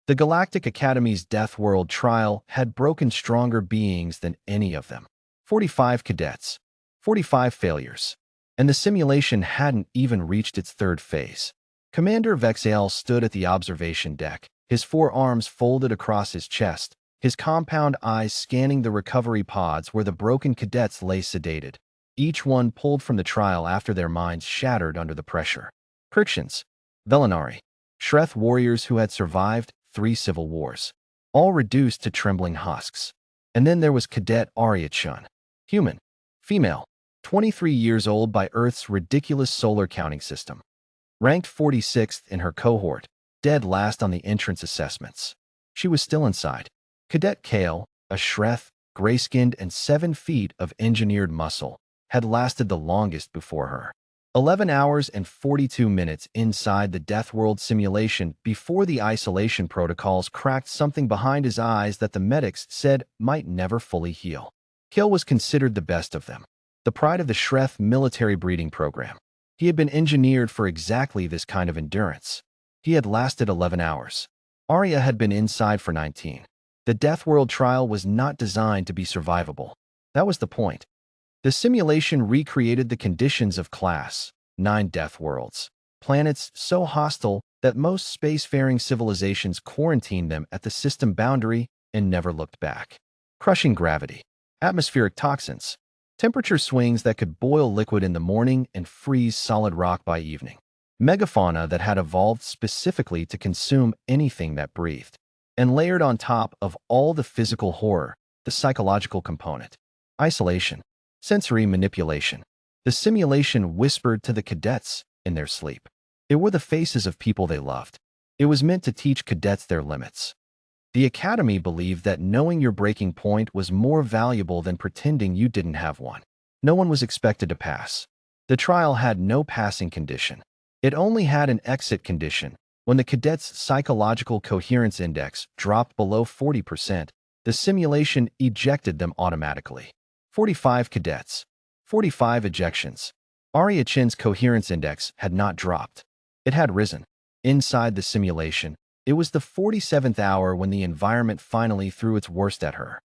The Galactic Academy's Deathworld Trial had broken stronger beings than any of them. 45 cadets, 45 failures, and the simulation hadn't even reached its third phase. Commander Vexael stood at the observation deck, his forearms folded across his chest, his compound eyes scanning the recovery pods where the broken cadets lay sedated, each one pulled from the trial after their minds shattered under the pressure. Crixans, Velinari, Shreth warriors who had survived 3 civil wars, all reduced to trembling husks. And then there was Cadet Arya Chun, human, female, 23 years old by Earth's ridiculous solar counting system, ranked 46th in her cohort, dead last on the entrance assessments. She was still inside. Cadet Kale, a Shreth, gray-skinned and 7 feet of engineered muscle, had lasted the longest before her. 11 hours and 42 minutes inside the Deathworld simulation before the isolation protocols cracked something behind his eyes that the medics said might never fully heal. Kale was considered the best of them, the pride of the Shreth military breeding program. He had been engineered for exactly this kind of endurance. He had lasted 11 hours. Arya had been inside for 19. The Deathworld trial was not designed to be survivable. That was the point. The simulation recreated the conditions of Class 9 Death Worlds, planets so hostile that most spacefaring civilizations quarantined them at the system boundary and never looked back. Crushing gravity, atmospheric toxins, temperature swings that could boil liquid in the morning and freeze solid rock by evening, megafauna that had evolved specifically to consume anything that breathed, and layered on top of all the physical horror, the psychological component, isolation, sensory manipulation. The simulation whispered to the cadets in their sleep. It were the faces of people they loved. It was meant to teach cadets their limits. The Academy believed that knowing your breaking point was more valuable than pretending you didn't have one. No one was expected to pass. The trial had no passing condition. It only had an exit condition. When the cadets' psychological coherence index dropped below 40%, the simulation ejected them automatically. 45 cadets, 45 ejections. Arya Chin's coherence index had not dropped. It had risen. Inside the simulation, it was the 47th hour when the environment finally threw its worst at her.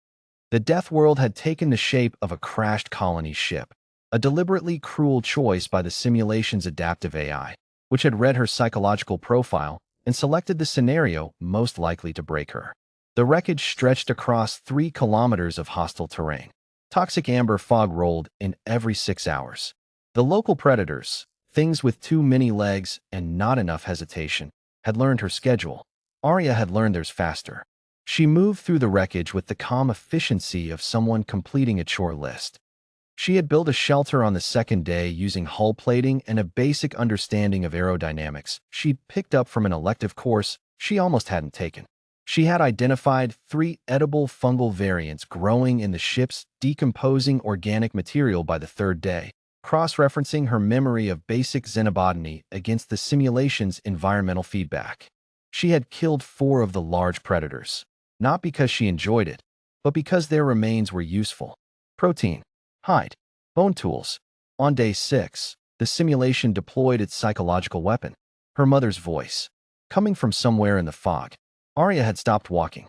The Death World had taken the shape of a crashed colony ship, a deliberately cruel choice by the simulation's adaptive AI, which had read her psychological profile and selected the scenario most likely to break her. The wreckage stretched across 3 kilometers of hostile terrain. Toxic amber fog rolled in every 6 hours. The local predators, things with too many legs and not enough hesitation, had learned her schedule. Arya had learned theirs faster. She moved through the wreckage with the calm efficiency of someone completing a chore list. She had built a shelter on the second day using hull plating and a basic understanding of aerodynamics she'd picked up from an elective course she almost hadn't taken. She had identified 3 edible fungal variants growing in the ship's decomposing organic material by the 3rd day, cross-referencing her memory of basic xenobotany against the simulation's environmental feedback. She had killed 4 of the large predators, not because she enjoyed it, but because their remains were useful. Protein, hide, bone tools. On day 6, the simulation deployed its psychological weapon, her mother's voice, coming from somewhere in the fog. Arya had stopped walking.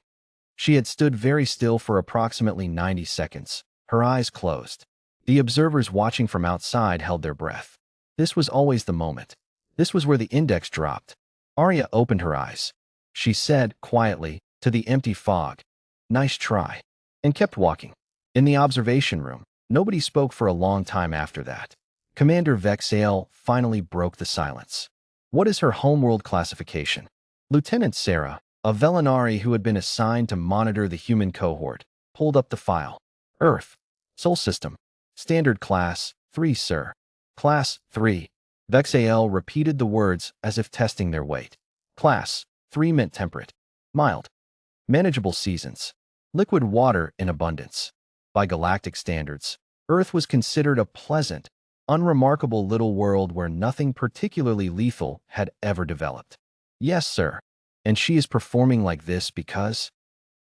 She had stood very still for approximately 90 seconds, her eyes closed. The observers watching from outside held their breath. This was always the moment. This was where the index dropped. Arya opened her eyes. She said, quietly, to the empty fog, "Nice try," and kept walking. In the observation room, nobody spoke for a long time after that. Commander Vexael finally broke the silence. "What is her homeworld classification?" Lieutenant Sarah, a Velinari who had been assigned to monitor the human cohort, pulled up the file. "Earth. Sol System. Standard Class 3, sir." "Class 3." Vexael repeated the words as if testing their weight. Class 3 meant temperate, mild, manageable seasons, liquid water in abundance. By galactic standards, Earth was considered a pleasant, unremarkable little world where nothing particularly lethal had ever developed. "Yes, sir. And she is performing like this because—"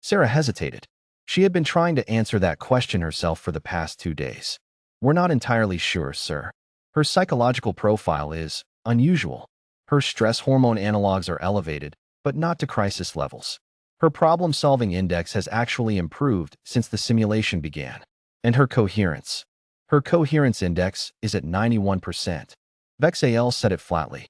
Sarah hesitated. She had been trying to answer that question herself for the past 2 days. "We're not entirely sure, sir. Her psychological profile is unusual. Her stress hormone analogs are elevated, but not to crisis levels. Her problem-solving index has actually improved since the simulation began. And her coherence. Her coherence index is at 91%. Vexael said it flatly.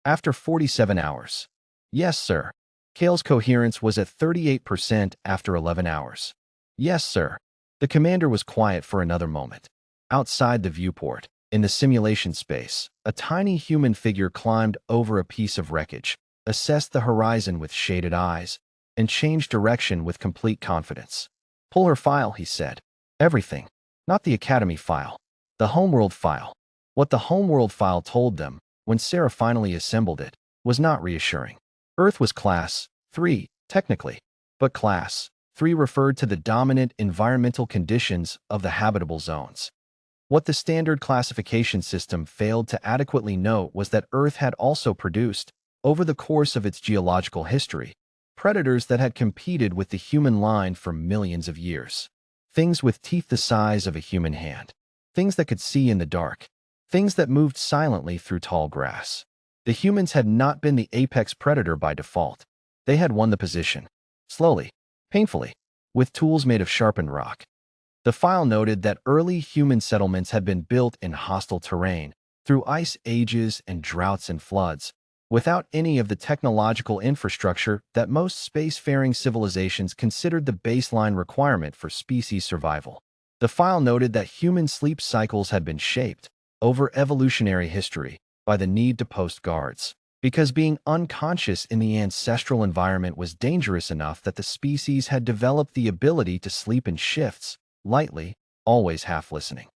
After 47 hours. Yes, sir. Kale's coherence was at 38% after 11 hours. Yes, sir. The commander was quiet for another moment. Outside the viewport, in the simulation space, a tiny human figure climbed over a piece of wreckage, assessed the horizon with shaded eyes, and changed direction with complete confidence. Pull her file, he said. Everything. Not the Academy file. The Homeworld file. What the Homeworld file told them, when Sarah finally assembled it, was not reassuring. Earth was Class 3, technically, but Class 3 referred to the dominant environmental conditions of the habitable zones. What the standard classification system failed to adequately note was that Earth had also produced, over the course of its geological history, predators that had competed with the human line for millions of years. Things with teeth the size of a human hand. Things that could see in the dark. Things that moved silently through tall grass. The humans had not been the apex predator by default. They had won the position. Slowly, painfully, with tools made of sharpened rock. The file noted that early human settlements had been built in hostile terrain, through ice ages and droughts and floods, without any of the technological infrastructure that most spacefaring civilizations considered the baseline requirement for species survival. The file noted that human sleep cycles had been shaped, over evolutionary history, by the need to post guards, because being unconscious in the ancestral environment was dangerous enough that the species had developed the ability to sleep in shifts, lightly, always half listening.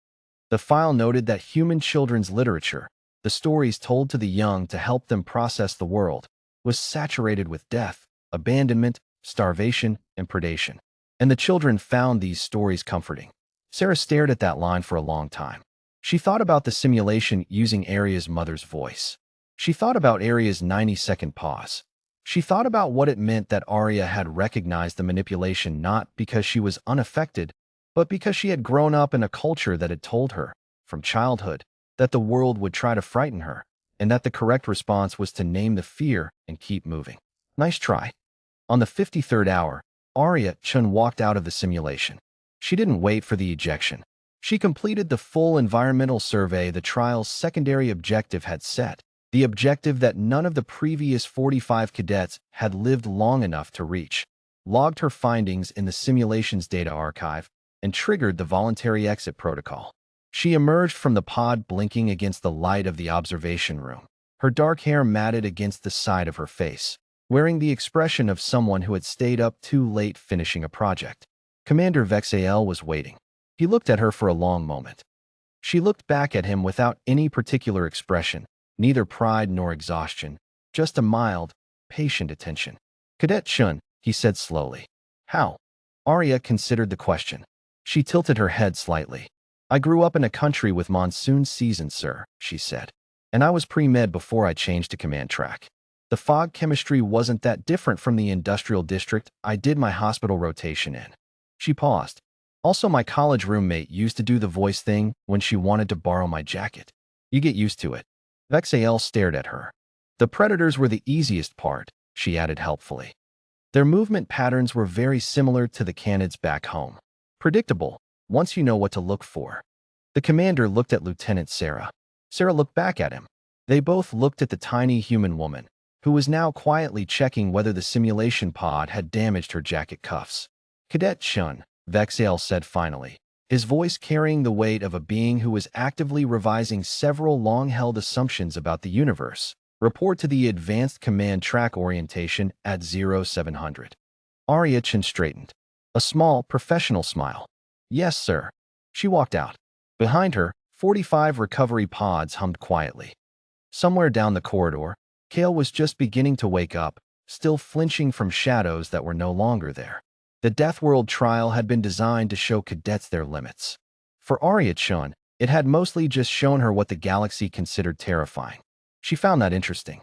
The file noted that human children's literature, the stories told to the young to help them process the world, was saturated with death, abandonment, starvation, and predation. And the children found these stories comforting. Sarah stared at that line for a long time. She thought about the simulation using Arya's mother's voice. She thought about Arya's 90-second pause. She thought about what it meant that Arya had recognized the manipulation not because she was unaffected, but because she had grown up in a culture that had told her, from childhood, that the world would try to frighten her, and that the correct response was to name the fear and keep moving. Nice try. On the 53rd hour, Arya Chun walked out of the simulation. She didn't wait for the ejection. She completed the full environmental survey the trial's secondary objective had set, the objective that none of the previous 45 cadets had lived long enough to reach, logged her findings in the simulation's data archive, and triggered the voluntary exit protocol. She emerged from the pod blinking against the light of the observation room, her dark hair matted against the side of her face, wearing the expression of someone who had stayed up too late finishing a project. Commander Vexael was waiting. He looked at her for a long moment. She looked back at him without any particular expression, neither pride nor exhaustion, just a mild, patient attention. Cadet Chun, he said slowly. How? Arya considered the question. She tilted her head slightly. I grew up in a country with monsoon seasons, sir, she said. And I was pre-med before I changed to command track. The fog chemistry wasn't that different from the industrial district I did my hospital rotation in. She paused. Also, my college roommate used to do the voice thing when she wanted to borrow my jacket. You get used to it. Vexael stared at her. The predators were the easiest part, she added helpfully. Their movement patterns were very similar to the canids back home. Predictable, once you know what to look for. The commander looked at Lieutenant Sarah. Sarah looked back at him. They both looked at the tiny human woman, who was now quietly checking whether the simulation pod had damaged her jacket cuffs. Cadet Chun, Vexael said finally, his voice carrying the weight of a being who was actively revising several long-held assumptions about the universe. Report to the Advanced Command Track Orientation at 0700. Arya Chun straightened. A small, professional smile. Yes, sir. She walked out. Behind her, 45 recovery pods hummed quietly. Somewhere down the corridor, Kale was just beginning to wake up, still flinching from shadows that were no longer there. The Deathworld Trial had been designed to show cadets their limits. For Arya Chun, it had mostly just shown her what the galaxy considered terrifying. She found that interesting.